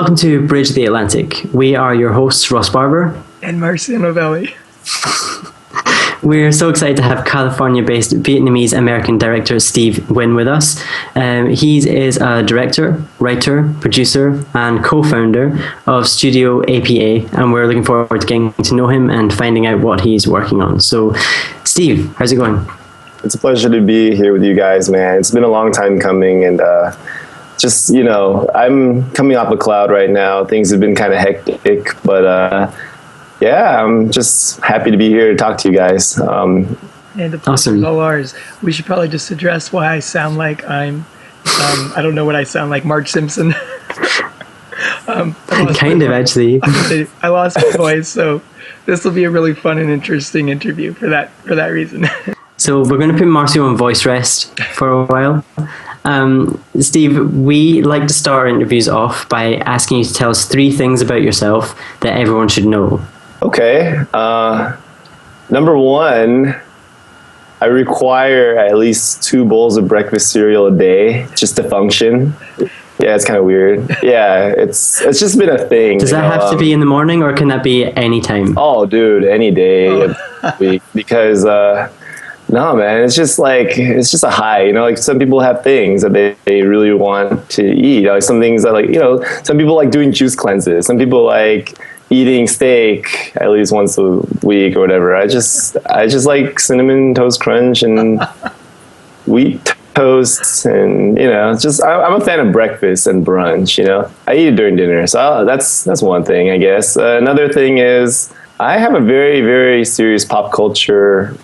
welcome to Bridge the Atlantic. We are your hosts, Ross Barber and Marcio and We're so excited to have California-based Vietnamese American director Steve Nguyen with us. He is a director, writer, producer, and co-founder of Studio APA, and we're looking forward to getting to know him and finding out what he's working on. So, Steve, how's it going? It's a pleasure to be here with you guys, man. It's been a long time coming, and I'm coming off a cloud right now. Things have been kind of hectic, but I'm just happy to be here to talk to you guys. And the pleasure is all ours. We should probably just address why I sound like I don't know what I sound like, Marge Simpson. Actually. I lost my voice, so this will be a really fun and interesting interview for that reason. So we're going to put Marcio on voice rest for a while. Steve, we like to start our interviews off by asking you to tell us 3 things about yourself that everyone should know. Okay. Number 1, I require at least 2 bowls of breakfast cereal a day just to function. Yeah, it's kind of weird. Yeah, it's just been a thing. Does that have to be in the morning, or can that be any time? Oh, dude, any day of the week. Because no, man, it's just a high, like some people have things that they really want to eat. Like some things that some people like doing juice cleanses. Some people like eating steak at least once a week or whatever. I just like Cinnamon Toast Crunch and wheat toasts, and I'm a fan of breakfast and brunch. I eat it during dinner, so that's one thing, I guess. Another thing is I have a very, very serious pop culture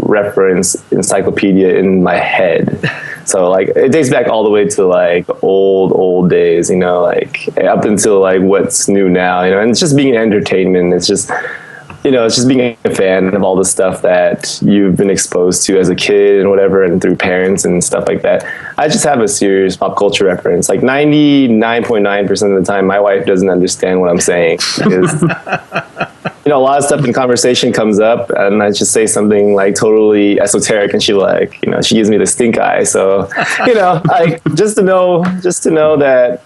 reference encyclopedia in my head. So it dates back all the way to old days, up until what's new now, and it's just being an entertainment. It's just being a fan of all the stuff that you've been exposed to as a kid and whatever, and through parents and stuff like that. I just have a serious pop culture reference. 99.9% of the time, my wife doesn't understand what I'm saying. Because, a lot of stuff in conversation comes up, and I just say something totally esoteric, and she gives me the stink eye. So, just to know that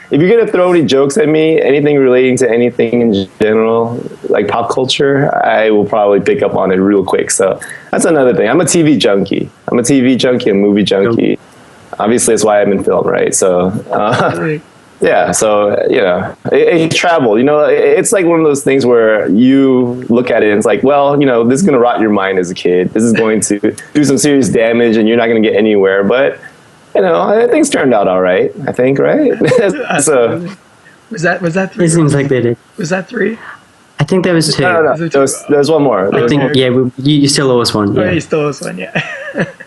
if you're going to throw any jokes at me, anything relating to anything in general, like pop culture, I will probably pick up on it real quick. So that's another thing. I'm a TV junkie. I'm a TV junkie and movie junkie. Obviously, that's why I'm in film, right? So, yeah. So, it travel, it's like one of those things where you look at it and it's like, well, this is going to rot your mind as a kid. This is going to do some serious damage and you're not going to get anywhere. But things turned out all right, I think, right? So, was that 3? It seems like they did. Was that 3? I think there was 2. No. There's one more. I think, you still owe us one. Yeah. Oh, you still owe us one, yeah.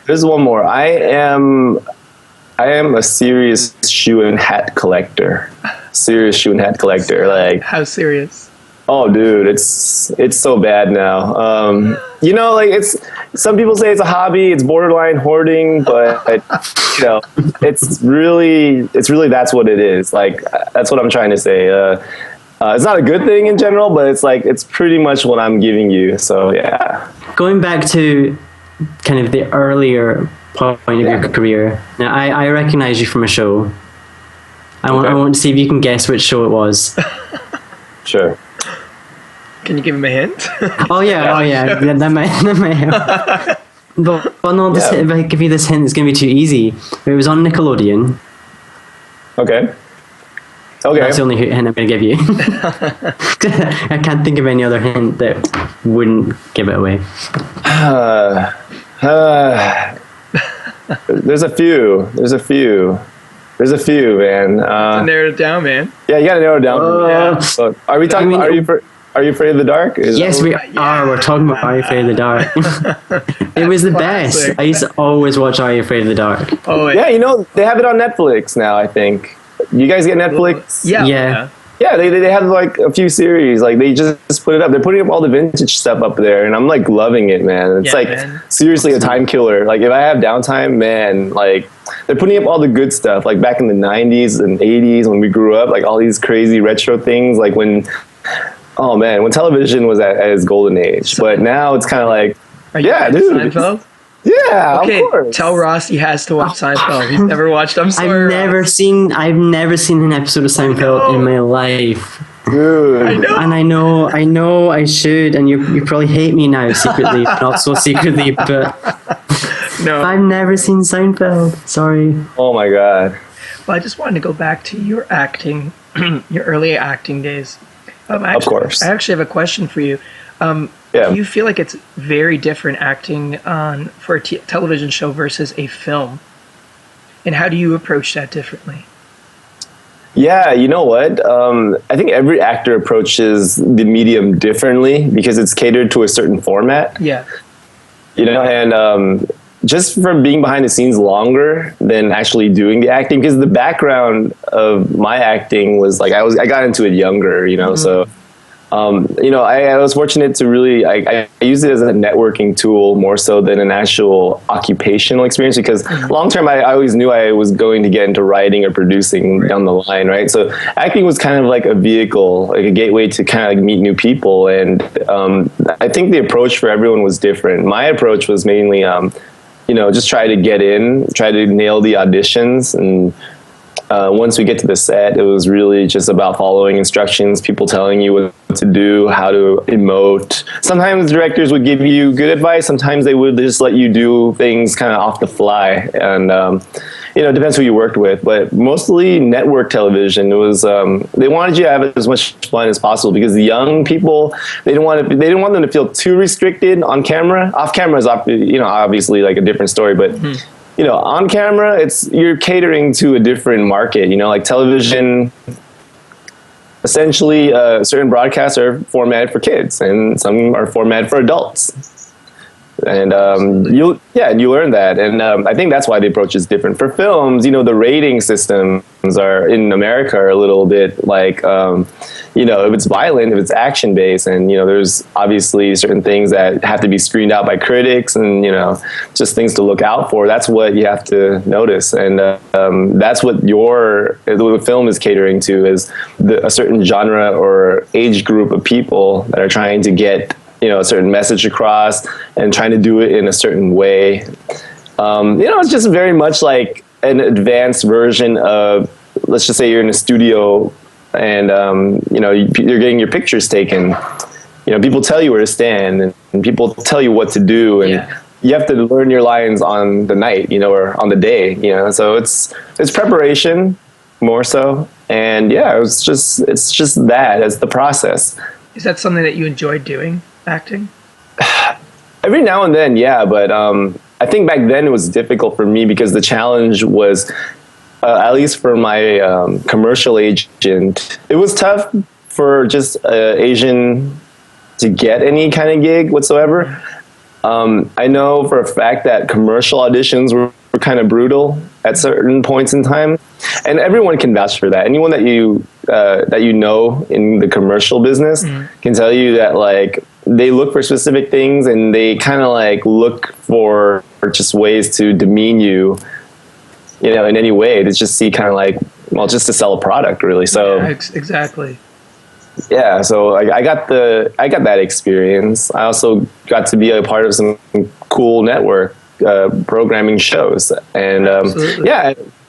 There's one more. I am a serious shoe and hat collector. Serious shoe and hat collector. How serious? Oh, dude, it's so bad now. It's, some people say it's a hobby, it's borderline hoarding, but it's really that's what it is. That's what I'm trying to say. It's not a good thing in general, but it's pretty much what I'm giving you. So yeah. Going back to kind of the earlier point of your career. Now, I recognize you from a show. I want to see if you can guess which show it was. Sure. Can you give him a hint? Oh yeah. That might help. But no, if I give you this hint, it's going to be too easy. It was on Nickelodeon. Okay. That's the only hint I'm going to give you. I can't think of any other hint that wouldn't give it away. There's a few, man. Narrowed it down, man. Yeah, you gotta narrow it down. Yeah. So, are we talking? Are you afraid of the dark? Yes, we are. We're talking about Are You Afraid of the Dark? It was the best. I used to always watch Are You Afraid of the Dark. Oh yeah, they have it on Netflix now. I think. You guys get Netflix? Yeah. Yeah, they have a few series. They just put it up. They're putting up all the vintage stuff up there, and I'm loving it, man. It's seriously a time killer. If I have downtime, man, they're putting up all the good stuff. Back in the 90s and 80s when we grew up, all these crazy retro things. When television was at its golden age. But now it's kind of Are you dude. Seinfeld? Yeah, Okay, of course. tell Ross he has to watch Seinfeld. He's never watched. I'm sorry, I've never seen an episode of Seinfeld in my life. Dude. I know. And I know I should, and you probably hate me now secretly, not so secretly, but No. I've never seen Seinfeld. Sorry. Oh my God. Well, I just wanted to go back to your acting, your early acting days. Of course. I actually have a question for you. Yeah. Do you feel like it's very different acting for a television show versus a film? And how do you approach that differently? Yeah, you know what? I think every actor approaches the medium differently because it's catered to a certain format. Yeah. You know, and just from being behind the scenes longer than actually doing the acting, because the background of my acting was like I got into it younger, you know, Mm-hmm. so. You know, I was fortunate to really, I use it as a networking tool more so than an actual occupational experience because long term, I always knew I was going to get into writing or producing down the line, right? So acting was kind of like a vehicle, like a gateway to kind of like meet new people. And I think the approach for everyone was different. My approach was mainly, you know, just try to get in, try to nail the auditions, and once we get to the set, it was really just about following instructions, people telling you what to do, how to emote. Sometimes directors would give you good advice. Sometimes they would just let you do things kind of off the fly. And, you know, it depends who you worked with. But mostly network television, it was, they wanted you to have as much fun as possible because the young people, they didn't want them to feel too restricted on camera. Off camera is, you know, obviously like a different story, but you know, on camera, you're catering to a different market. You know, like television. Essentially, certain broadcasts are formatted for kids, and some are formatted for adults. And you learn that, and I think that's why the approach is different. For films, you know, the rating systems are in America are a little bit like, you know, if it's violent, if it's action based, and you know, there's obviously certain things that have to be screened out by critics, and you know, just things to look out for. That's what you have to notice, and that's what the film is catering to is a certain genre or age group of people that are trying to get, you know, a certain message across and trying to do it in a certain way. You know, it's just very much like an advanced version of, let's just say you're in a studio and, you know, you're getting your pictures taken. You know, people tell you where to stand and people tell you what to do. And you have to learn your lines on the night, you know, or on the day, you know, so it's preparation more so. And yeah, it's just that as the process. Is that something that you enjoyed doing? Acting? Every now and then, yeah, but I think back then it was difficult for me because the challenge was, at least for my commercial agent, it was tough for just Asian to get any kind of gig whatsoever. I know for a fact that commercial auditions were kind of brutal at certain points in time, and everyone can vouch for that. Anyone that you know in the commercial business can tell you that like they look for specific things and they kind of like look for just ways to demean you, you know, in any way to just see kind of like, well, just to sell a product really. So yeah, exactly. Yeah, so I got that experience. I also got to be a part of some cool network programming shows, and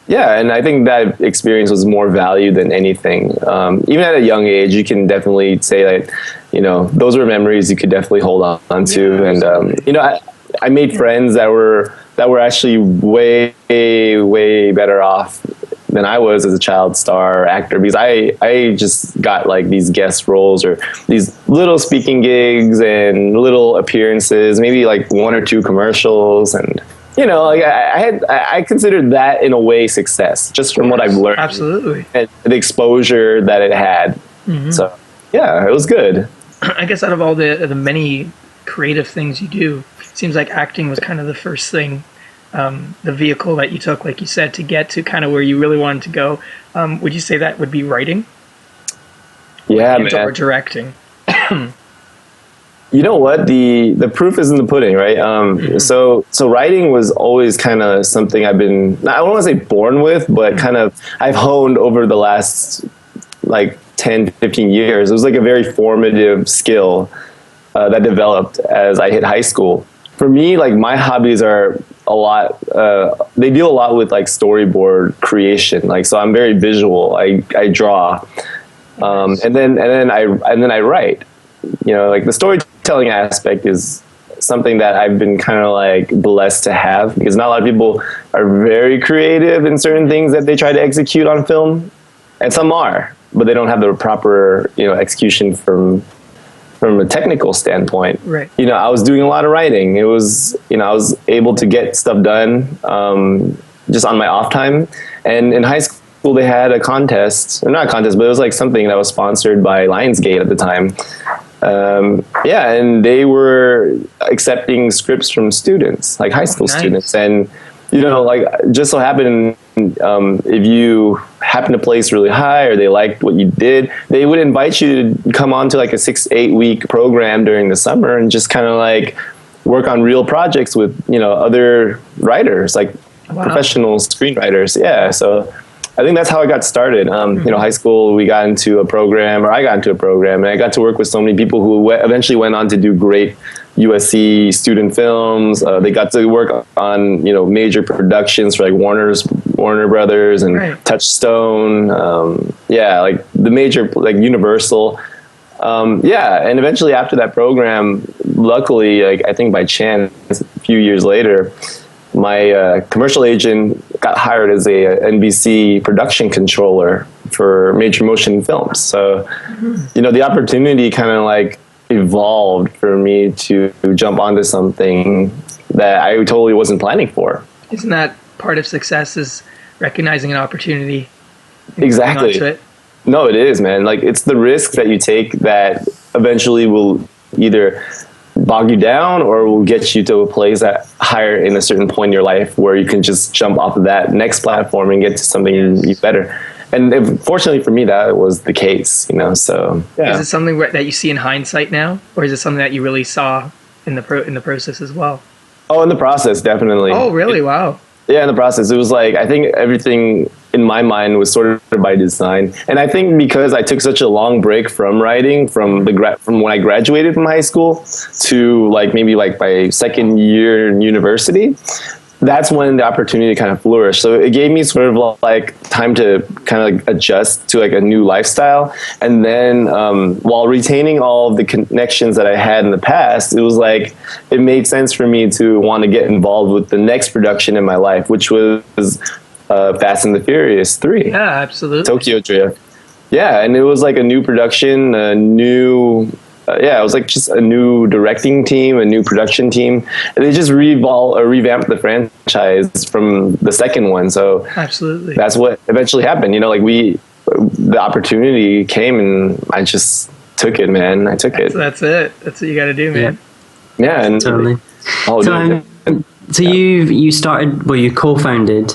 and I think that experience was more value than anything. Even at a young age, you can definitely say that, you know, those were memories you could definitely hold on to, and you know, I made friends that were actually way better off than I was as a child star actor, because I just got like these guest roles or these little speaking gigs and little appearances, maybe like 1 or 2 commercials, and you know, like I considered that in a way success just from what I've learned. Absolutely. And the exposure that it had. So yeah, it was good. I guess out of all the many creative things you do, it seems like acting was kind of the first thing. The vehicle that you took, like you said, to get to kind of where you really wanted to go. Would you say that would be writing? Yeah, man. Or directing? You know what? The proof is in the pudding, right? So writing was always kind of something I've been, I don't want to say born with, but kind of I've honed over the last like 10, 15 years. It was like a very formative skill that developed as I hit high school. for me, like my hobbies are a lot. They deal a lot with like storyboard creation. Like, so I'm very visual. I draw, and then I write. You know, like the storytelling aspect is something that I've been kind of like blessed to have, because not a lot of people are very creative in certain things that they try to execute on film, and some are, but they don't have the proper, you know, execution from a technical standpoint. Right. You know, I was doing a lot of writing. It was, you know, I was able to get stuff done just on my off time. And in high school, they had a contest, or not a contest, but it was like something that was sponsored by Lionsgate at the time. Yeah, and they were accepting scripts from students, like high school students. And, you know, like just so happened, if you happen to place really high or they liked what you did, they would invite you to come on to like a 6-8 week program during the summer and just kind of like work on real projects with, you know, other writers, like professional screenwriters. Yeah, so I think that's how I got started. You know, high school, we got into a program, or I got into a program, and I got to work with so many people who eventually went on to do great USC student films. They got to work on, you know, major productions for like Warner Brothers and Touchstone. Yeah, like the major, like Universal. Yeah, and eventually after that program, luckily, like I think by chance, a few years later, my commercial agent got hired as a NBC production controller for major motion films. So, you know, the opportunity kind of like evolved for me to jump onto something that I totally wasn't planning for. Isn't that part of success, is recognizing an opportunity? Exactly. It? No, it is, man. Like, it's the risk that you take that eventually will either bog you down or will get you to a place that higher in a certain point in your life where you can just jump off of that next platform and get to something better. And fortunately for me, that was the case, you know, so. Yeah. Is it something that you see in hindsight now, or is it something that you really saw in the process as well? Oh, in the process, definitely. Oh, really? Wow. Yeah, in the process. It was like, I think everything in my mind was sort of by design. And I think because I took such a long break from writing, from when I graduated from high school to like maybe like my second year in university, that's when the opportunity kind of flourished. So it gave me sort of like time to kind of like adjust to like a new lifestyle. And then while retaining all of the connections that I had in the past, it was like, it made sense for me to want to get involved with the next production in my life, which was Fast and the Furious 3. Yeah, absolutely. Tokyo Drift. Yeah, and it was like a new production, a new... it was like just a new directing team, a new production team. And they just revamped the franchise from the second one. So absolutely, that's what eventually happened. You know, like the opportunity came and I just took it, man. I took it. That's it. That's what you got to do, man. Yeah, and totally. So yeah. you started, well, you co-founded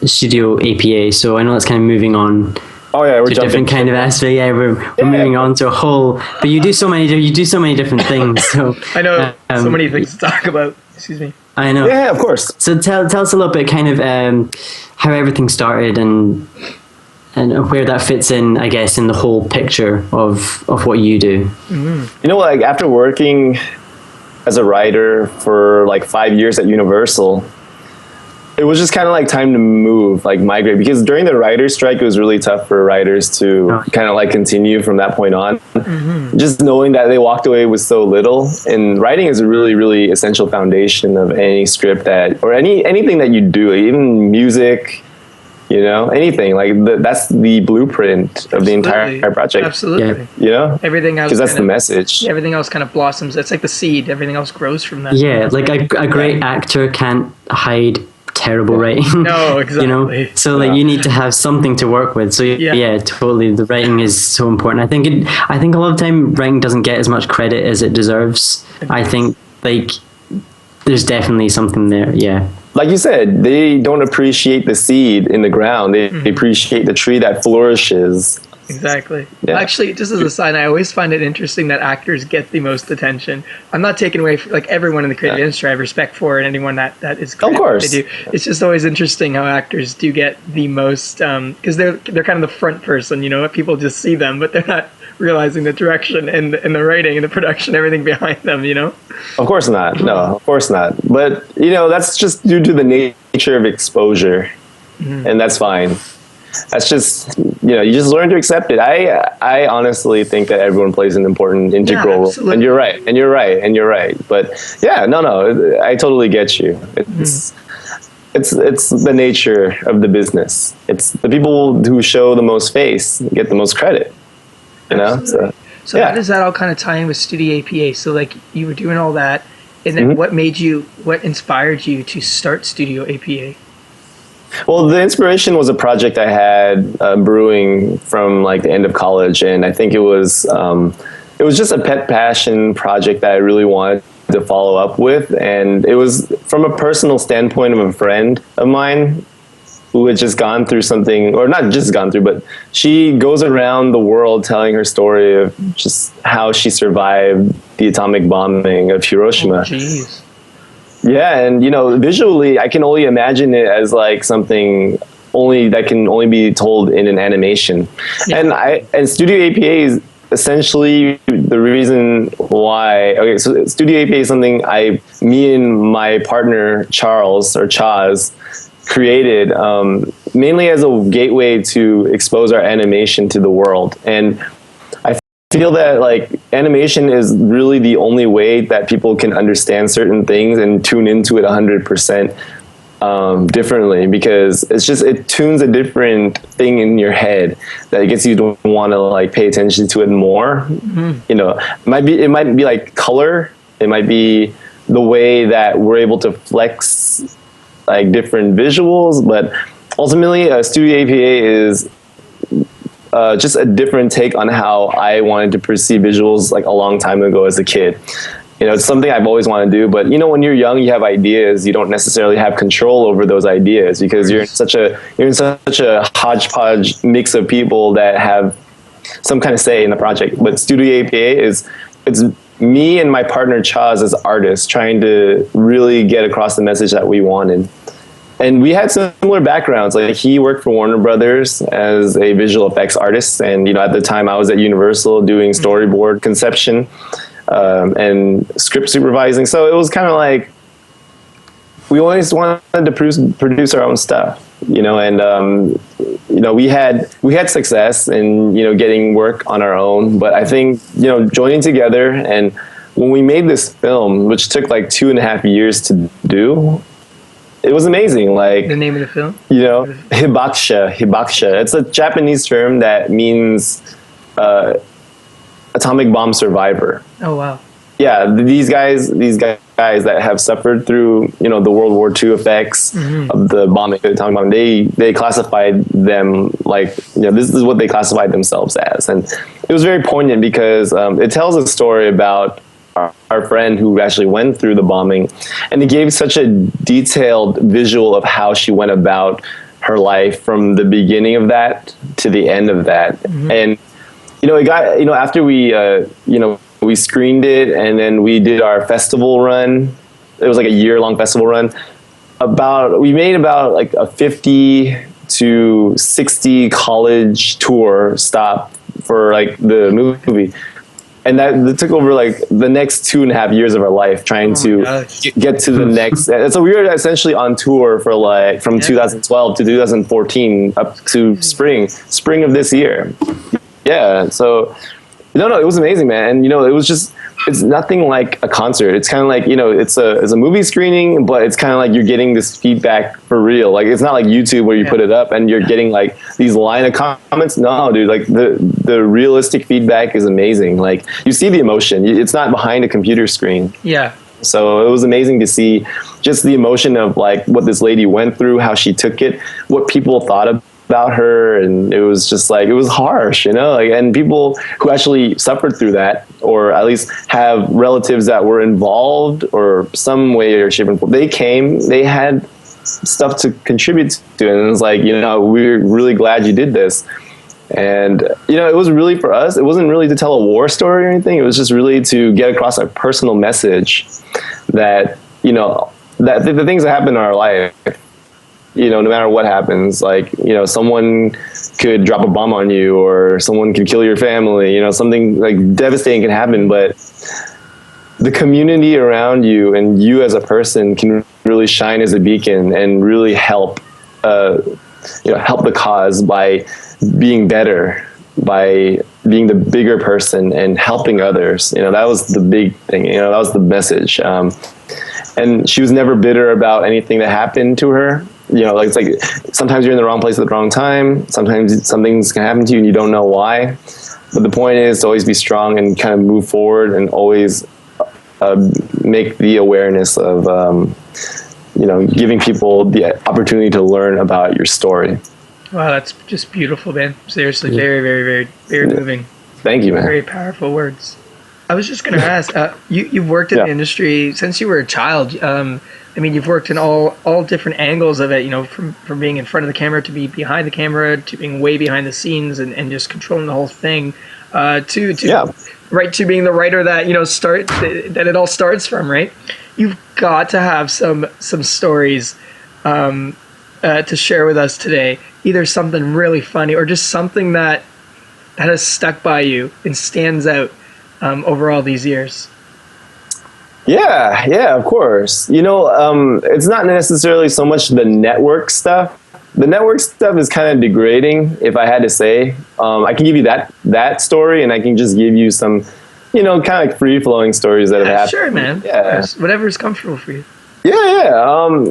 Studio APA. So I know that's kind of moving on. Oh yeah, we're to a different kind of aspect. Yeah, we're moving on to a whole. But you do so many different things. So I know so many things to talk about. Excuse me. I know. Yeah, of course. So tell us a little bit, kind of how everything started and where that fits in, I guess, in the whole picture of what you do. Mm-hmm. You know, like after working as a writer for like 5 years at Universal, it was just kind of like time to move, like migrate, because during the writer's strike, it was really tough for writers to kind of like continue from that point on. Mm-hmm. Just knowing that they walked away with so little, and writing is a really, really essential foundation of any script or anything that you do, even music, you know, anything like that's the blueprint of the entire project. Absolutely. Yeah. You know, everything else, because that's the message. Everything else kind of blossoms. It's like the seed. Everything else grows from that. Yeah, like a great actor can't hide terrible writing. No, exactly. You know, so like you need to have something to work with. So yeah, totally. The writing is so important. I think a lot of time writing doesn't get as much credit as it deserves. I think like there's definitely something there. Yeah. Like you said, they don't appreciate the seed in the ground. They appreciate the tree that flourishes. Exactly. Yeah. Actually, just as a side, I always find it interesting that actors get the most attention. I'm not taking away from, like, everyone in the creative industry I have respect for, and anyone that is great. Of course. They do. It's just always interesting how actors do get the most, because they're kind of the front person, you know, people just see them, but they're not realizing the direction and the writing and the production, everything behind them, you know? Of course not. No, of course not. But, you know, that's just due to the nature of exposure. And that's fine. That's just, you know, you just learn to accept it. I honestly think that everyone plays an important integral role. And you're right. And you're right. And you're right. But yeah, no, I totally get you. It's the nature of the business. It's the people who show the most face get the most credit, you know? So how does that all kind of tie in with Studio APA? So like you were doing all that, and then what inspired you to start Studio APA? Well, the inspiration was a project I had brewing from like the end of college, and I think it was just a pet passion project that I really wanted to follow up with, and it was from a personal standpoint of a friend of mine who had just gone through something, or not just gone through, but she goes around the world telling her story of just how she survived the atomic bombing of Hiroshima. Oh, jeez. Yeah, and you know, visually, I can only imagine it as like something that can only be told in an animation. Yeah. And Studio APA is essentially the reason why. Okay, so Studio APA is something me and my partner Charles or Chaz created mainly as a gateway to expose our animation to the world. And I feel that like animation is really the only way that people can understand certain things and tune into it 100% differently, because it tunes a different thing in your head that it gets you to want to like pay attention to it more. You know, it might be like color, it might be the way that we're able to flex like different visuals, but ultimately Studio APA is just a different take on how I wanted to perceive visuals like a long time ago as a kid. You know, it's something I've always wanted to do, but you know, when you're young, you have ideas, you don't necessarily have control over those ideas because you're in such a hodgepodge mix of people that have some kind of say in the project. But Studio APA it's me and my partner Chaz as artists trying to really get across the message that we wanted. And we had similar backgrounds. Like he worked for Warner Brothers as a visual effects artist, and you know, at the time I was at Universal doing storyboard conception and script supervising. So it was kind of like we always wanted to produce our own stuff, you know. And you know, we had success in, you know, getting work on our own. But I think, you know, joining together, and when we made this film, which took like 2.5 years to do, it was amazing. Like the name of the film, you know, hibakusha. It's a Japanese term that means atomic bomb survivor. Oh wow. Yeah, these guys that have suffered through, you know, the World War II effects of the bombing, the atomic bomb, they classified them like, you know, this is what they classified themselves as. And it was very poignant because it tells a story about our friend who actually went through the bombing, and it gave such a detailed visual of how she went about her life from the beginning of that to the end of that. And you know, it got, you know, after we you know, we screened it, and then we did our festival run. It was like a year-long festival run. We made about like a 50 to 60 college tour stop for like the movie. And that took over like the next 2.5 years of our life trying to get to the next. So we were essentially on tour for like from 2012 to 2014 up to spring of this year. Yeah. So no, it was amazing, man. And you know, it's nothing like a concert. It's kind of like, you know, it's a movie screening, but it's kind of like you're getting this feedback for real. Like it's not like YouTube where you put it up and you're getting like these line of comments. No, dude, like the realistic feedback is amazing. Like you see the emotion. It's not behind a computer screen. Yeah. So it was amazing to see just the emotion of like what this lady went through, how she took it, what people thought about her. And it was just like, it was harsh, you know, like, and people who actually suffered through that, or at least have relatives that were involved or some way or shape and form, they had stuff to contribute to. And it was like, you know, we're really glad you did this. And, you know, it was really for us, it wasn't really to tell a war story or anything. It was just really to get across a personal message that, you know, that the things that happen in our life, no matter what happens, like, someone could drop a bomb on you, or someone could kill your family, something like devastating can happen, but the community around you and you as a person can really shine as a beacon and really help help the cause by being better, by being the bigger person and helping others. That was the big thing. That was the message. And she was never bitter about anything that happened to her. Like, it's like sometimes you're in the wrong place at the wrong time. Sometimes some things can happen to you and you don't know why. But the point is to always be strong and kind of move forward and always make the awareness of, giving people the opportunity to learn about your story. Wow, that's just beautiful, man. Seriously, very, very, very, very moving. Thank you, man. Very powerful words. I was just going to ask, you've worked in the industry since you were a child. You've worked in all different angles of it, from being in front of the camera to be behind the camera to being way behind the scenes and just controlling the whole thing, to being the writer that, that it all starts from, right? You've got to have some stories to share with us today, either something really funny or just something that has stuck by you and stands out over all these years. Yeah, of course. It's not necessarily so much the network stuff. The network stuff is kind of degrading, if I had to say. I can give you that story, and I can just give you some, kind of like free-flowing stories that have happened. Sure, man. Yeah. Whatever's comfortable for you. Yeah.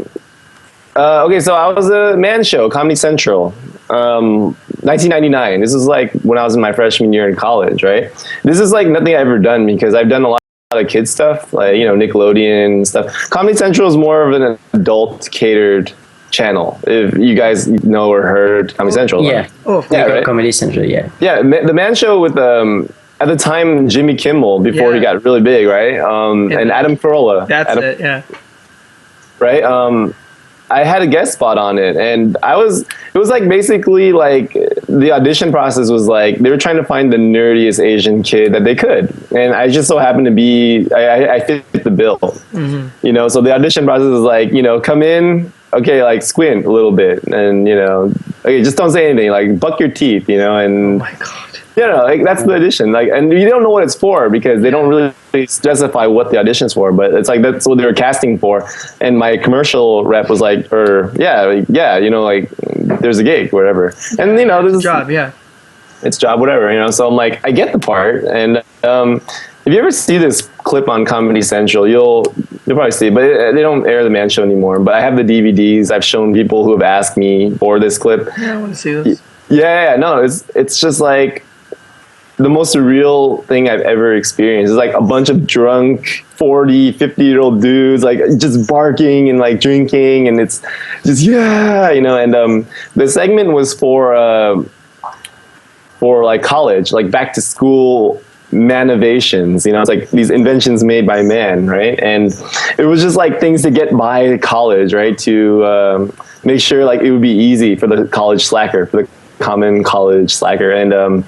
Okay, so I was a man show, Comedy Central, 1999. This is like when I was in my freshman year in college, right? This is like nothing I've ever done, because I've done a lot of kids stuff, like, Nickelodeon and stuff. Comedy Central is more of an adult catered channel, if you guys know or heard Comedy Central. Yeah. Right? Right? Comedy Central, yeah. Yeah, the man show with, at the time, Jimmy Kimmel, before he got really big, right? And Adam Carolla. It, yeah. Right? I had a guest spot on it, and it was like basically like the audition process was like they were trying to find the nerdiest Asian kid that they could, and I just so happened to be I fit the bill. Mm-hmm. So the audition process was like, come in, okay, like squint a little bit, and okay, just don't say anything, like buck your teeth, and oh my God. Like that's the audition, like, and you don't know what it's for because they don't really specify what the audition's for, but it's like that's what they were casting for. And my commercial rep was like, like there's a gig, whatever. And this is job, it's job, whatever. So I'm like, I get the part. And if you ever see this clip on Comedy Central, you'll probably see it, but they don't air the man show anymore. But I have the DVDs. I've shown people who have asked me for this clip. Yeah, I want to see this. Yeah, no, it's just like the most surreal thing I've ever experienced. It's like a bunch of drunk 40, 50-year-old dudes, like just barking and like drinking, and it's just, and the segment was for like college, like back to school manovations, it's like these inventions made by man, right? And it was just like things to get by college, right? To make sure like it would be easy for the college slacker, for the common college slacker. And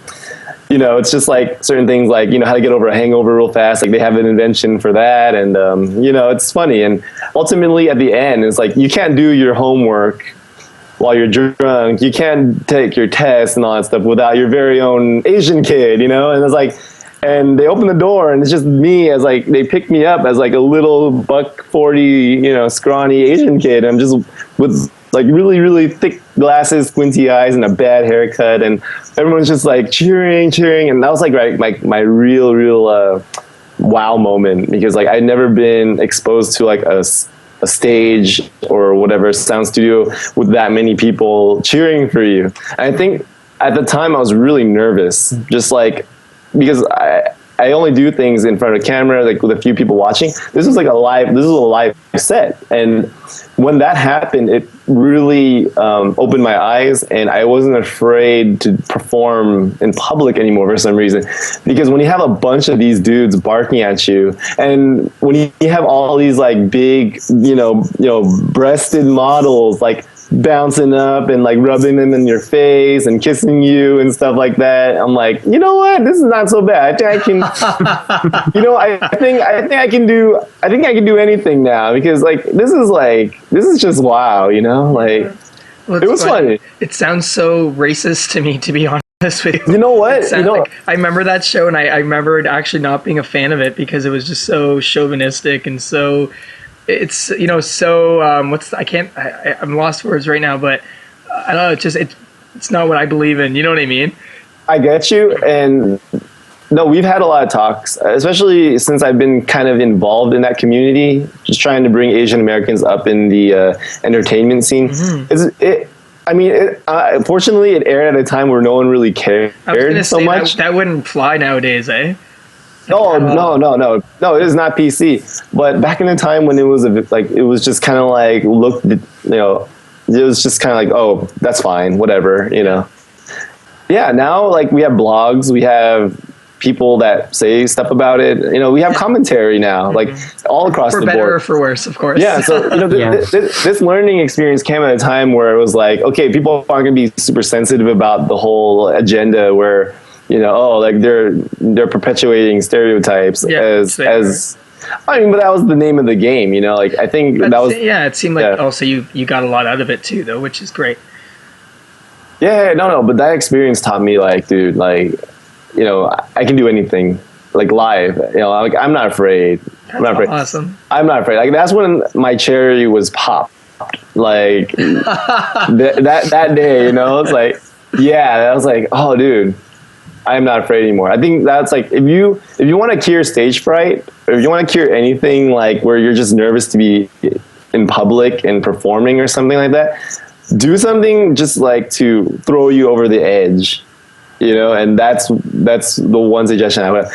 it's just like certain things like, how to get over a hangover real fast. Like they have an invention for that. And, it's funny. And ultimately at the end, it's like, you can't do your homework while you're drunk. You can't take your test and all that stuff without your very own Asian kid, and it's like, and they open the door and it's just me as like, they pick me up as like a little $140, scrawny Asian kid. I'm just with like really, really thick glasses, squinty eyes, and a bad haircut, and everyone's just like cheering, and that was like my real wow moment, because like I'd never been exposed to like a stage or whatever sound studio with that many people cheering for you. And I think at the time I was really nervous, just like because I only do things in front of a camera, like with a few people watching. This was a live set. And when that happened, it really opened my eyes, and I wasn't afraid to perform in public anymore for some reason. Because when you have a bunch of these dudes barking at you, and when you have all these like big, breasted models, like bouncing up and like rubbing them in your face and kissing you and stuff like that, I'm like, you know what? This is not so bad. I think I can, I think I can do anything now, because like this is just wow, like Well, It was funny. It sounds so racist to me, to be honest with you. You know what? I remember that show, and I remember actually not being a fan of it because it was just so chauvinistic and so. It's so I'm lost for words right now, but I don't know. It's not what I believe in. You know what I mean? I get you, and no, we've had a lot of talks, especially since I've been kind of involved in that community, just trying to bring Asian Americans up in the entertainment scene. Fortunately, it aired at a time where no one really cared so much. That wouldn't fly nowadays, eh? No, it is not PC. But back in the time when it was it was just kind of like it was just kind of like, oh, that's fine, whatever, Yeah, now like we have blogs, we have people that say stuff about it. We have commentary now, like all across the board. For better or for worse, of course. Yeah, so this learning experience came at a time where it was like, okay, people aren't going to be super sensitive about the whole agenda where they're perpetuating stereotypes but that was the name of the game, I think it seemed like also you got a lot out of it too, though, which is great. Yeah, no, but that experience taught me, like, dude, like, I can do anything, like, live, I'm not afraid. I'm not afraid. Awesome. I'm not afraid. Like, that's when my cherry was popped. Like, that day, it's like, I was like, oh, dude, I am not afraid anymore. I think that's like, if you want to cure stage fright, or if you want to cure anything like where you're just nervous to be in public and performing or something like that, do something just like to throw you over the edge, and that's the one suggestion I would.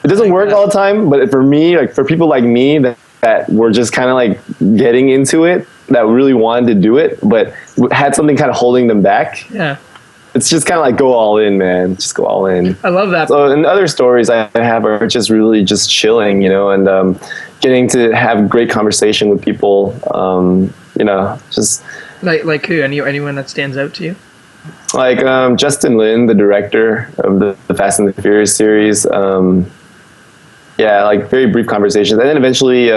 It doesn't work all the time, but for me, like for people like me that were just kind of like getting into it, that really wanted to do it, but had something kind of holding them back. Yeah. It's just kind of like go all in, man. Just go all in. I love that. So, and other stories I have are just really just chilling, and getting to have great conversation with people. Just like who? Anyone that stands out to you? Like Justin Lin, the director of the Fast and the Furious series. Like very brief conversations, and then eventually,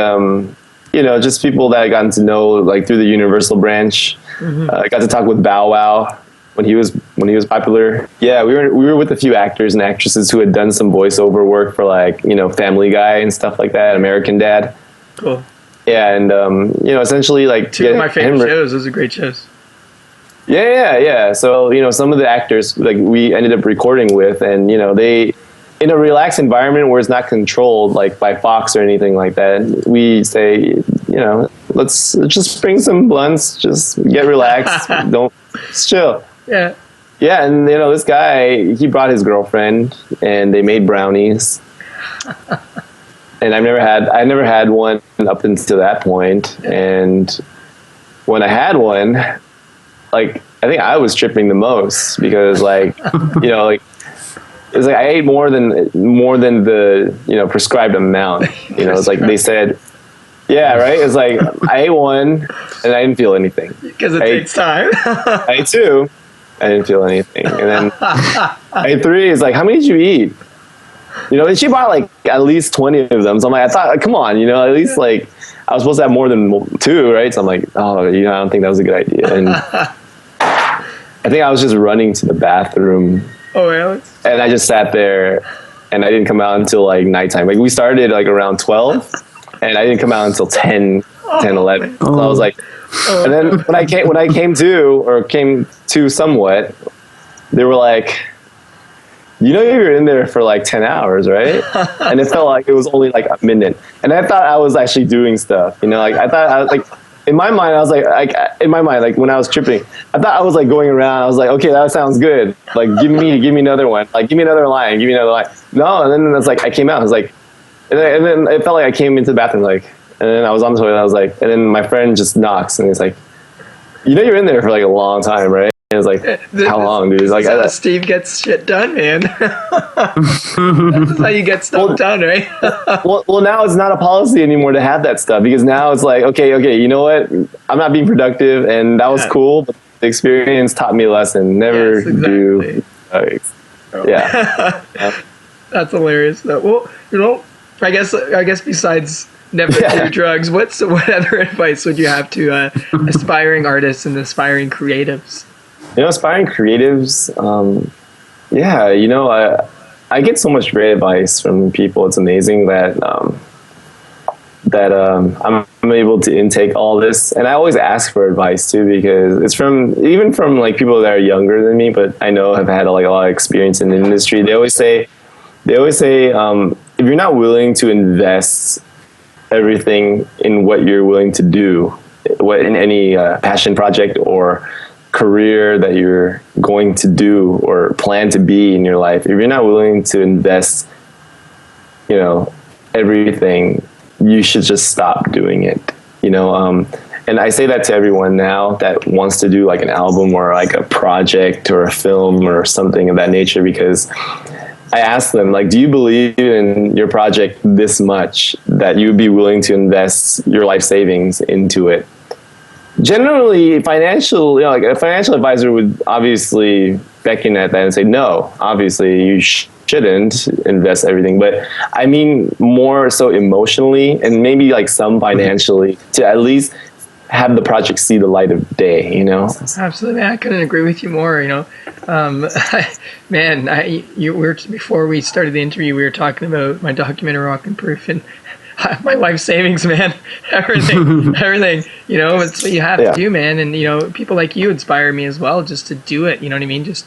just people that I gotten to know like through the Universal branch. I got to talk with Bow Wow when he was popular. Yeah, we were with a few actors and actresses who had done some voiceover work for like Family Guy and stuff like that, American Dad. Cool. Yeah, and essentially like two of my favorite shows. Those are great shows. Yeah. So some of the actors like we ended up recording with, and they in a relaxed environment where it's not controlled like by Fox or anything like that. We say let's just bring some blunts, just get relaxed, just chill. Yeah. Yeah, and this guy, he brought his girlfriend, and they made brownies. And I never had one up until that point. And when I had one, like I think I was tripping the most because like it's like I ate more than the prescribed amount. It's like they said. Yeah, right. It's like I ate one and I didn't feel anything because it takes time. I ate two, I didn't feel anything, and then I ate three. It's like, how many did you eat? And she bought like at least 20 of them. So I'm like, I thought, come on, at least like I was supposed to have more than two, right? So I'm like, oh, I don't think that was a good idea. And I think I was just running to the bathroom. Oh, really? And I just sat there, and I didn't come out until like nighttime. Like we started like around 12. And I didn't come out until 10, 11. So I was like, and then when I came to somewhat, they were like, you were in there for like 10 hours, right? And it felt like it was only like a minute. And I thought I was actually doing stuff, like I thought I was like, in my mind, I was like when I was tripping, I thought I was like going around. I was like, okay, that sounds good. Like, give me another one. Like, give me another line. No, and then it's like, I came out. I was like, and then it felt like I came into the bathroom, like, and then I was on the toilet. I was like, and then my friend just knocks, and he's like, you're in there for like a long time, right? And it's like, how long, dude? Like, how Steve gets shit done, man. That's how you get stuff done, right? well, now it's not a policy anymore to have that stuff because now it's like, okay, you know what? I'm not being productive, and that was cool, but the experience taught me a lesson. Never do. Yeah. That's hilarious. Well, I guess besides never do drugs, what other advice would you have to aspiring artists and aspiring creatives? Aspiring creatives, I get so much great advice from people. It's amazing that I'm able to intake all this, and I always ask for advice too, because it's from like people that are younger than me, but I know have had like a lot of experience in the industry. They always say if you're not willing to invest everything in what you're willing to do, in any passion project or career that you're going to do or plan to be in your life, if you're not willing to invest, everything, you should just stop doing it. And I say that to everyone now that wants to do like an album or like a project or a film or something of that nature, because I ask them, like, do you believe in your project this much that you'd be willing to invest your life savings into it? Generally, a financial advisor would obviously beckon at that and say, no, obviously you shouldn't invest everything. But I mean more so emotionally and maybe like some financially, to at least have the project see the light of day, Absolutely, I couldn't agree with you more. Before we started the interview, we were talking about my documentary Rock and Proof and my life savings, man. everything. It's what you have to do, man. And people like you inspire me as well, just to do it. You know what I mean? Just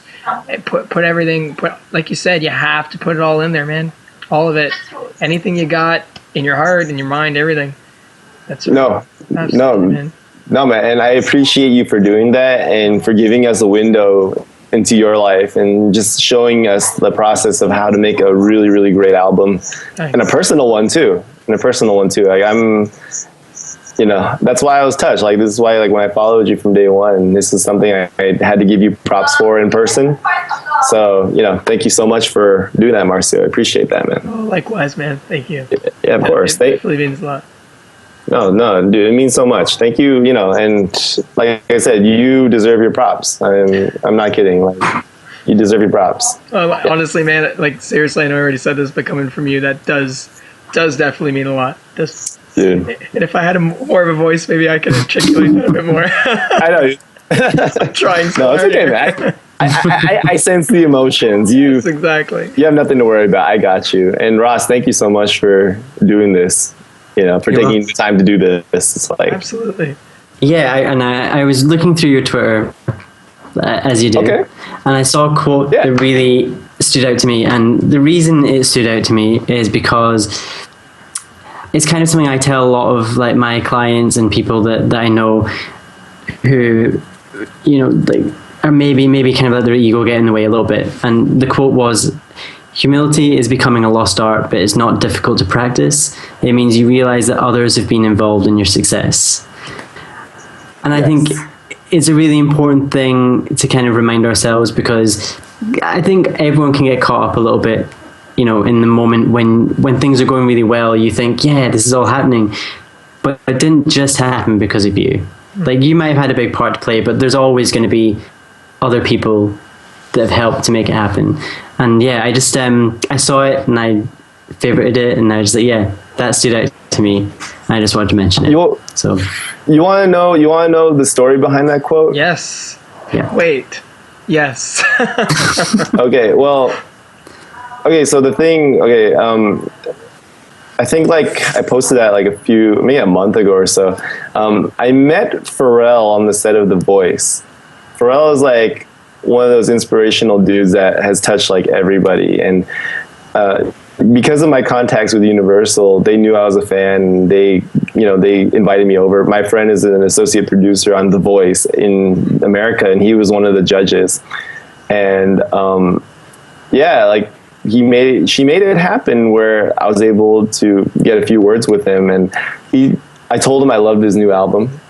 put everything. Like you said, you have to put it all in there, man. All of it. Anything you got in your heart, in your mind, everything. That's man. No, man. And I appreciate you for doing that and for giving us a window into your life and just showing us the process of how to make a really, really great album. Thanks. And a personal one too. Like that's why I was touched. Like, this is why, like, when I followed you from day one, this is something I had to give you props for in person. So, thank you so much for doing that, Marcio. I appreciate that, man. Oh, likewise, man. Thank you. Yeah, of course. It definitely means a lot. No, dude, it means so much. Thank you, and like I said, you deserve your props. I'm not kidding. Like, you deserve your props. Honestly, man, like, seriously, I know I already said this, but coming from you, that does definitely mean a lot. Dude. And if I had more of a voice, maybe I could articulate that a bit more. I know. I'm trying so hard. No, it's okay, man. I sense the emotions. Yes, exactly. You have nothing to worry about. I got you. And Ross, thank you so much for doing this. For taking the time to do this. It's like, absolutely. Yeah, I was looking through your Twitter, as you do, and I saw a quote that really stood out to me. And the reason it stood out to me is because it's kind of something I tell a lot of like my clients and people that I know who, like, are maybe kind of let their ego get in the way a little bit. And the quote was, "Humility is becoming a lost art, but it's not difficult to practice. It means you realize that others have been involved in your success." And I think it's a really important thing to kind of remind ourselves, because I think everyone can get caught up a little bit, in the moment when things are going really well. You think, yeah, this is all happening, but it didn't just happen because of you. Like, you might have had a big part to play, but there's always going to be other people that have helped to make it happen. And yeah, I just I saw it and I favorited it, and I was like, yeah, that stood out to me. I just wanted to mention it. You want to know the story behind that quote? Yes. Yeah. Wait. Yes. So the thing. I think, like, I posted that like maybe a month ago or so. I met Pharrell on the set of The Voice. Pharrell is like one of those inspirational dudes that has touched like everybody, and because of my contacts with Universal, they knew I was a fan. They invited me over. My friend is an associate producer on The Voice in America, and he was one of the judges. And she made it happen where I was able to get a few words with him, and I told him I loved his new album.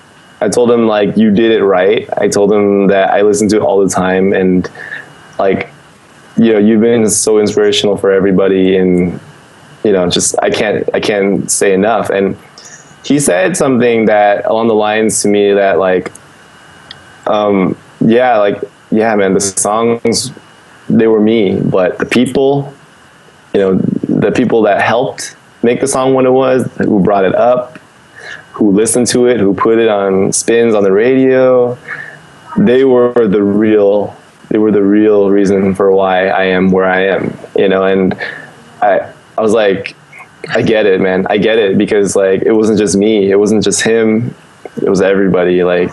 I told him, like, you did it right. I told him that I listen to it all the time, and like, you've been so inspirational for everybody, and just I can't say enough. And he said something that along the lines to me that like, man, the songs, they were me, but the people, the people that helped make the song what it was, who brought it up, who listened to it, who put it on spins on the radio. They were the real reason for why I am where I am, you know. And I was like, I get it, man. I get it, because like it wasn't just me, it wasn't just him, it was everybody. Like,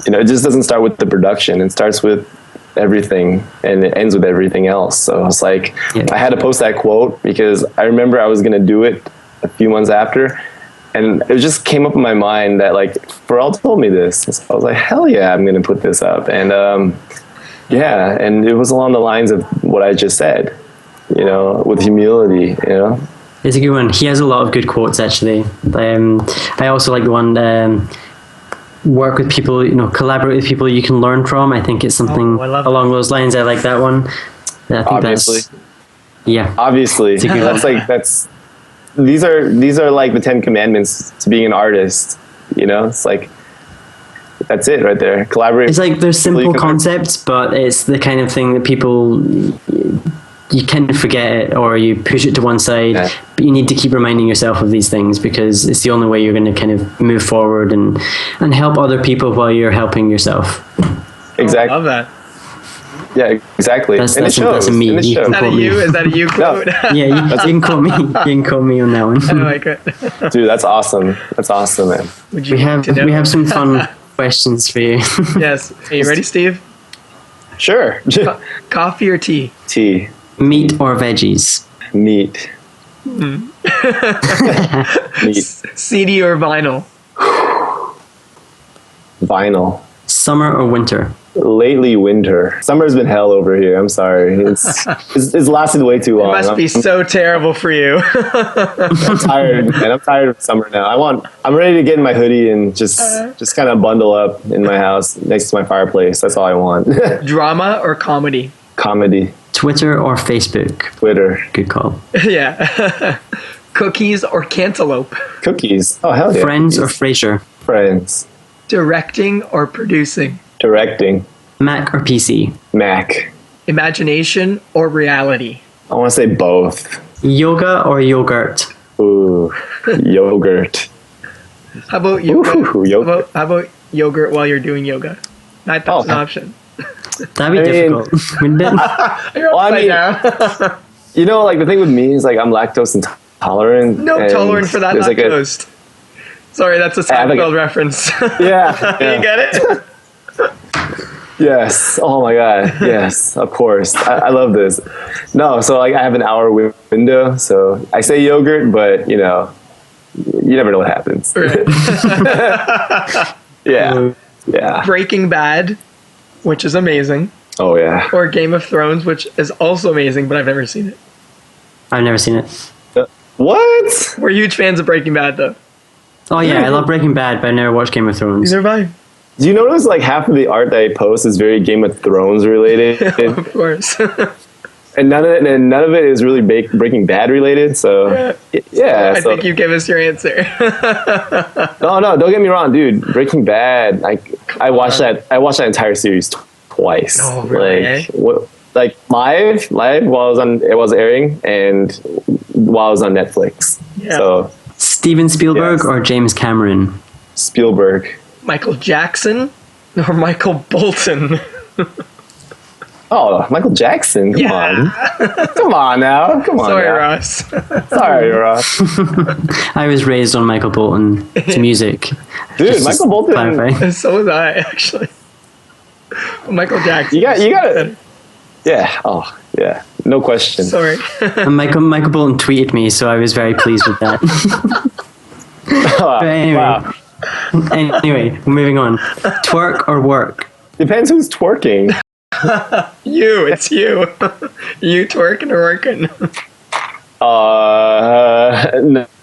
you know, it just doesn't start with the production, it starts with everything and it ends with everything else. So it's like, I had to post that quote because I remember I was gonna do it a few months after, and it just came up in my mind that like Pharrell told me this. So I was like, hell yeah, I'm gonna put this up. And yeah, and it was along the lines of what I just said, you know, with humility, you know. It's a good one. He has a lot of good quotes, actually. I also like the one, work with people, you know, collaborate with people you can learn from. I think it's something along those lines. I like that one. I think obviously. Obviously. That's like, these are like the 10 commandments to being an artist, you know. It's like, that's it right there. Collaborate. It's like they're simple concepts, but it's the kind of thing that people, you kind of forget it or you push it to one side. But you need to keep reminding yourself of these things because it's the only way you're going to kind of move forward and help other people while you're helping yourself. Exactly. I love that. Yeah, exactly. That's a me. Is that a you? Is that a you quote? Yeah, you can quote me. You can quote me on that one. I like it. Dude, that's awesome. That's awesome, man. We have some fun questions for you. Yes. Are you ready, Steve? Sure. Coffee or tea? Tea. Meat or veggies? Meat. Meat. CD or vinyl? Vinyl. Summer or winter? Lately, winter. Summer's been hell over here. I'm sorry. It's lasted way too long. It must be so terrible for you. I'm tired, man. I'm tired of summer now. I'm ready to get in my hoodie and just kind of bundle up in my house next to my fireplace. That's all I want. Drama or comedy? Comedy. Twitter or Facebook? Twitter. Good call. Yeah. Cookies or cantaloupe? Cookies. Oh, hell yeah. Friends or Cookies. Frasier? Friends. Directing or producing? Directing. Mac or PC? Mac. Imagination or reality? I want to say both. Yoga or yogurt? Ooh, yogurt. How about yoga? Ooh, yogurt. How about yogurt while you're doing yoga? That's an option. That'd be difficult, wouldn't it? You're upside down. You know, like the thing with me is like I'm lactose intolerant. No tolerant for that lactose. Sorry, that's a Seinfeld reference. Yeah. You get it? Yes. Oh my God. Yes, of course. I love this. No, so like I have an hour window, so I say yogurt, but you know, you never know what happens. Right. Yeah. Breaking Bad, which is amazing. Oh yeah. Or Game of Thrones, which is also amazing, but I've never seen it. I've never seen it. What? We're huge fans of Breaking Bad, though. Oh yeah, I love Breaking Bad, but I never watched Game of Thrones. These are fine. Do you notice like half of the art that I post is very Game of Thrones related? Of course. And none of it is really Breaking Bad related. So yeah. I think you give us your answer. No, don't get me wrong, dude. Breaking Bad. I watched that entire series twice. Oh, really? Like live while it was airing, and while I was on Netflix. Yeah. So Steven Spielberg or James Cameron? Spielberg. Michael Jackson or Michael Bolton? Oh, Michael Jackson. Come on. Come on now. Come on. Sorry, now. Ross. Sorry, Ross. I was raised on Michael Bolton to music. Dude, Michael Bolton. So was I, actually. Michael Jackson. You got it. Yeah. Oh, yeah. No question. Sorry. And Michael Bolton tweeted me, so I was very pleased with that. But anyway. Wow. Anyway, moving on. Twerk or work? Depends who's twerking. It's you. You twerking or working?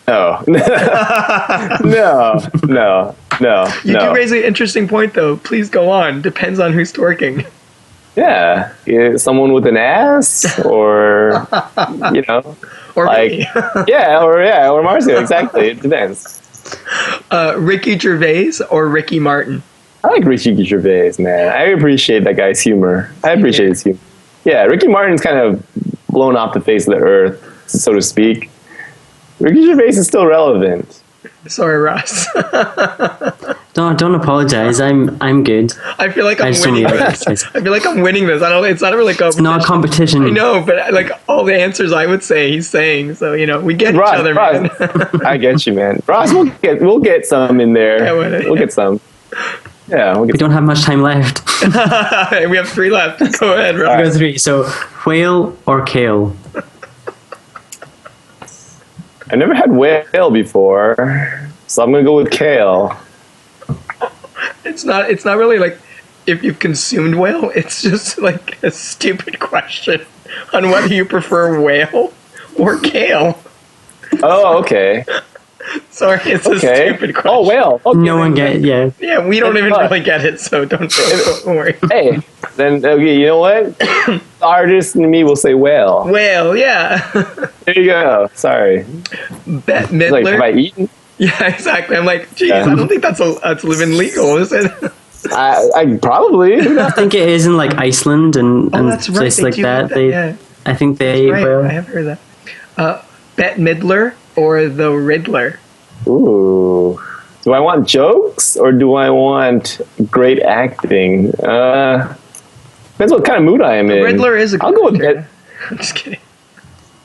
No. You do raise an interesting point, though. Please go on. Depends on who's twerking. Yeah, someone with an ass, or you know, or like me. or Marcio. Exactly, it depends. Ricky Gervais or Ricky Martin? I like Ricky Gervais, man. I appreciate that guy's humor. I appreciate his humor. Yeah, Ricky Martin's kind of blown off the face of the earth, so to speak. Ricky Gervais is still relevant. Sorry, Ross. Don't apologize. I'm good. I feel like I'm just don't winning really like this. this. I feel like I'm winning this. I don't. It's not really a competition. Not a competition. I know, but like all the answers I would say, he's saying. So we get Ross, each other, Ross, man. I get you, man. Ross, we'll get some in there. We'll get some. Yeah, we'll We get don't have much time left. We have 3 left. Go ahead, Ross. Go 3. So, whale or kale? I never had whale before, so I'm gonna go with kale. It's not really like if you've consumed whale. It's just like a stupid question on whether you prefer whale or kale. Oh, okay. Sorry, it's a stupid question. Oh, whale. Okay, No one get yeah. Yeah, we don't even really get it, so don't worry. Hey, then okay. You know what? The artist in me will say whale. Whale, yeah. There you go. Sorry. Bette Midler. Like, have I eaten? Yeah, exactly. I'm like, geez, I don't think that's even legal, is it? I probably. I think it is in like Iceland and that's right. places like that. Yeah. I think they eat Right, whale. I have heard that. Bette Midler or the Riddler? Ooh. Do I want jokes or do I want great acting? Depends what kind of mood I am in. Riddler is a good I'll go with actor. I'm just kidding.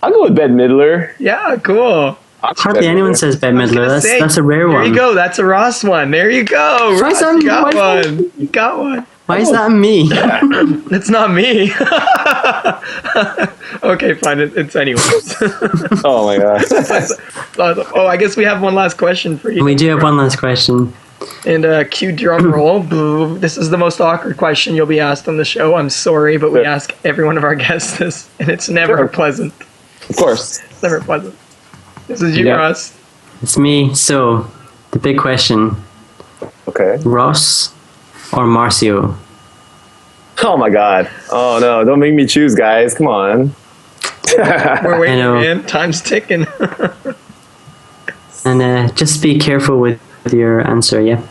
I'll go with Bette Midler. Yeah, cool. Hardly anyone says Bette Midler. That's a rare There one. you go. That's a Ross one. There you go. Ross, you got one. You got one. Why is that me? It's not me. Okay, fine. It's anyways. Oh my god. Oh, I guess we have one last question for you. We do have one last question. And cue drum roll. Boo. This is the most awkward question you'll be asked on the show. I'm sorry, but we ask every one of our guests this, and it's never pleasant. Of course. It's never pleasant. This is you, Yeah. Ross. It's me. So, the big question: Okay. Ross or Marcio? Oh my god. Oh no, don't make me choose, guys. Come on. We're waiting, I know. man. Time's ticking. And just be careful with your answer. Yeah.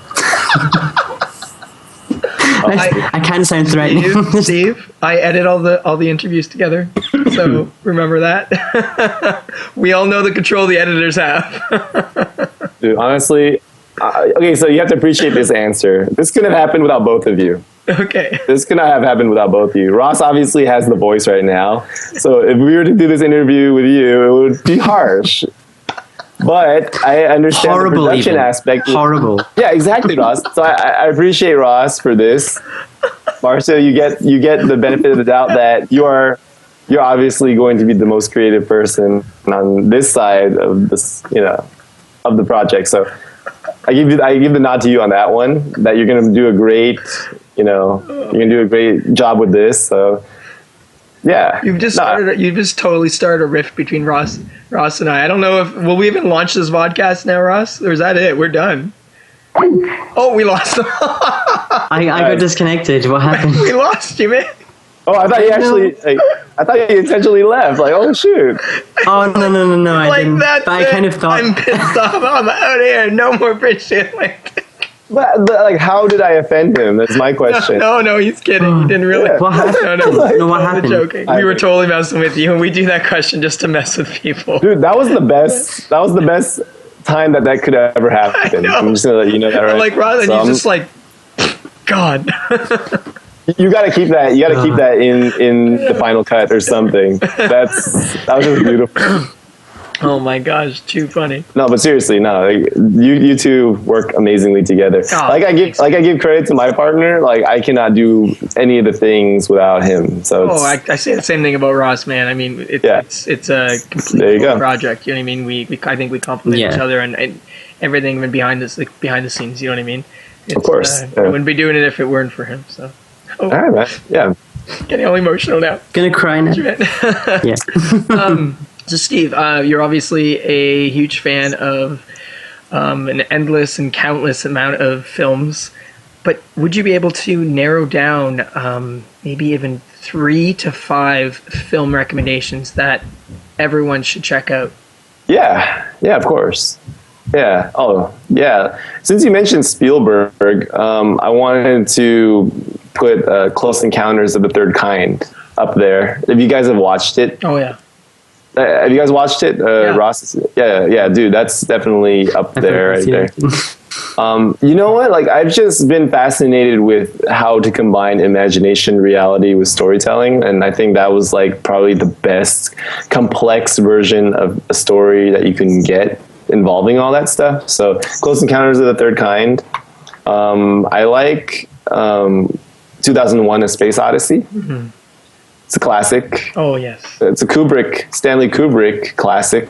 I can't sound threatening. Steve, I edit all the interviews together, so remember that. We all know the control the editors have. Dude, honestly, okay, so you have to appreciate this answer. This couldn't have happened without both of you. Okay. This could not have happened without both of you. Ross obviously has the voice right now. So if we were to do this interview with you, it would be harsh. But I understand Horrible the production even. aspect. Horrible. Yeah, exactly, Ross. So I appreciate Ross for this. Marcio, you get the benefit of the doubt that you're obviously going to be the most creative person on this side of this, of the project. So I give the nod to you on that one, that you're going to do a great, you're going to do a great job with this. So yeah. You've just totally started a rift between Ross and I. I don't know if will we even launch this podcast now, Ross? Or is that it? We're done. Oh, we lost him. I got disconnected. What happened? We lost you, man. Oh, I thought you actually. I thought you intentionally left. Like, oh shoot. Oh no! I Like didn't. that. But I kind of thought. I'm pissed off. I'm out of here. No more bitch shit like that. But like, how did I offend him? That's my question. No, he's kidding. He didn't really. Yeah. What happened? No, No, what totally happened? joking. We were totally messing with you, and we do that question just to mess with people. Dude, that was the best. That was the best time that could ever happen. know. I'm just gonna let you know that, right? Like rather than you just like, God. You gotta keep that. You gotta keep that in the final cut or something. That was just beautiful. Oh my gosh, too funny. No, but seriously, no. Like, you two work amazingly together. Oh, I give credit to my partner. Like, I cannot do any of the things without him. So I say the same thing about Ross, man. I mean, it's a There you complete go. project. You know what I mean? I think we complement each other and everything even behind the scenes. You know what I mean? Of course. I wouldn't be doing it if it weren't for him. So. All right, man. Yeah. Getting all emotional now. Gonna cry now. Yeah. So Steve, you're obviously a huge fan of an endless and countless amount of films, but would you be able to narrow down maybe even 3 to 5 film recommendations that everyone should check out? Yeah, of course. Yeah. Oh, yeah. Since you mentioned Spielberg, I wanted to put Close Encounters of the Third Kind up there. If you guys have watched it. Oh yeah. Have you guys watched it? Yeah. Ross? Yeah, dude, that's definitely up there, right there. You know what? Like, I've just been fascinated with how to combine imagination, reality with storytelling, and I think that was like probably the best complex version of a story that you can get involving all that stuff. So, Close Encounters of the Third Kind. I like 2001: A Space Odyssey. Mm-hmm. It's a classic. Oh, yes. It's a Stanley Kubrick classic.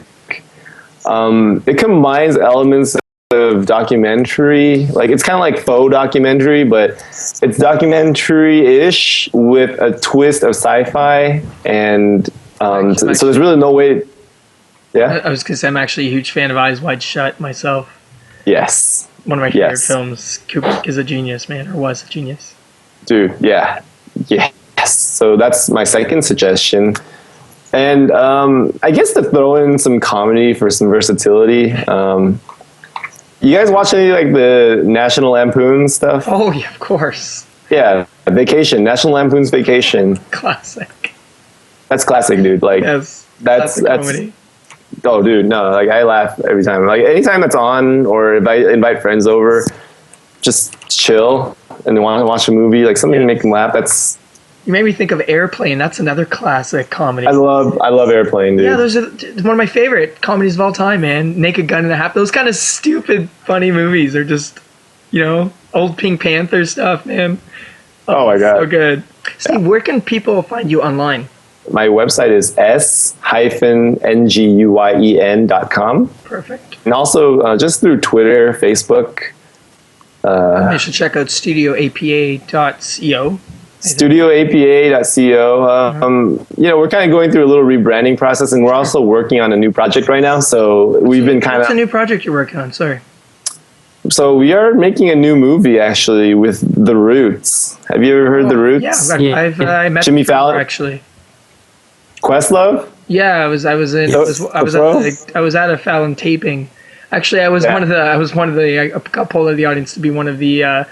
It combines elements of documentary, like it's kind of like faux documentary, but it's documentary-ish with a twist of sci-fi, and so there's really no way. Yeah, I was gonna say I'm actually a huge fan of Eyes Wide Shut myself. Yes, one of my favorite films. Kubrick is a genius, man, or was a genius. Dude, yes. So that's my second suggestion. And I guess to throw in some comedy for some versatility. You guys watch any like the National Lampoon stuff? Oh yeah, of course. Yeah, Vacation, National Lampoon's Vacation. Classic. That's classic, dude. Like yes, that's comedy. Oh, dude, no, like I laugh every time. Like anytime that's on, or if I invite friends over, just chill and they want to watch a movie, like something to make them laugh. That's. You made me think of Airplane. That's another classic comedy. I love Airplane, dude. Yeah, those are one of my favorite comedies of all time, man. Naked Gun and a Half. Those kind of stupid, funny movies are just, old Pink Panther stuff, man. Oh my God. So good. Steve, where can people find you online? My website is s-nguyen.com. Perfect. And also just through Twitter, Facebook. You should check out studioapa.co. studioapa.co. We're kind of going through a little rebranding process, and we're also working on a new project right now. So we've been kind of. What's a new project you're working on? Sorry. So we are making a new movie actually with The Roots. Have you ever heard The Roots? Yeah, I met Jimmy Fallon actually. Questlove? Yeah, I was at a Fallon taping. Actually, I was one of the I got pulled out of the audience to be one of the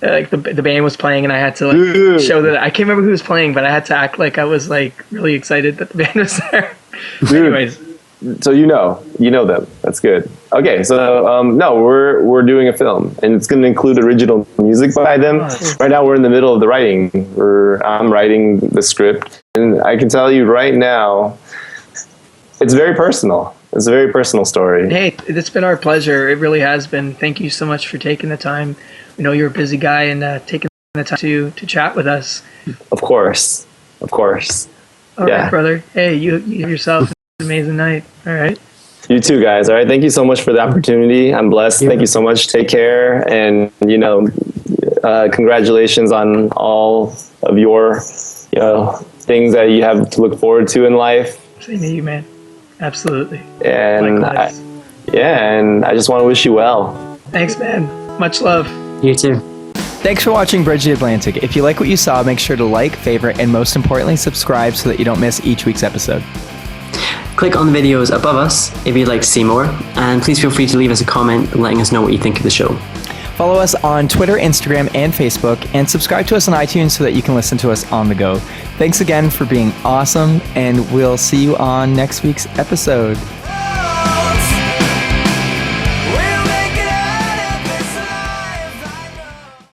like the band was playing, and I had to show that I can't remember who was playing, but I had to act like I was like really excited that the band was there. Anyways, so you know them. That's good. Okay, so no, we're doing a film, and it's going to include original music by them. Right now, we're in the middle of the writing. I'm writing the script, and I can tell you right now, it's very personal. It's a very personal story. Hey, it's been our pleasure. It really has been. Thank you so much for taking the time. We know you're a busy guy, and taking the time to chat with us. Of course. All right, brother. Hey, you have yourself an amazing night. All right. You too, guys. All right. Thank you so much for the opportunity. I'm blessed. Thank you so much. Take care. And, congratulations on all of your, things that you have to look forward to in life. Same to you, man. Absolutely. And I just want to wish you well. Thanks, man. Much love. You too. Thanks for watching Bridge the Atlantic. If you like what you saw, make sure to like, favorite, and most importantly, subscribe so that you don't miss each week's episode. Click on the videos above us if you'd like to see more, and please feel free to leave us a comment letting us know what you think of the show. Follow us on Twitter, Instagram, and Facebook, and subscribe to us on iTunes so that you can listen to us on the go. Thanks again for being awesome, and we'll see you on next week's episode.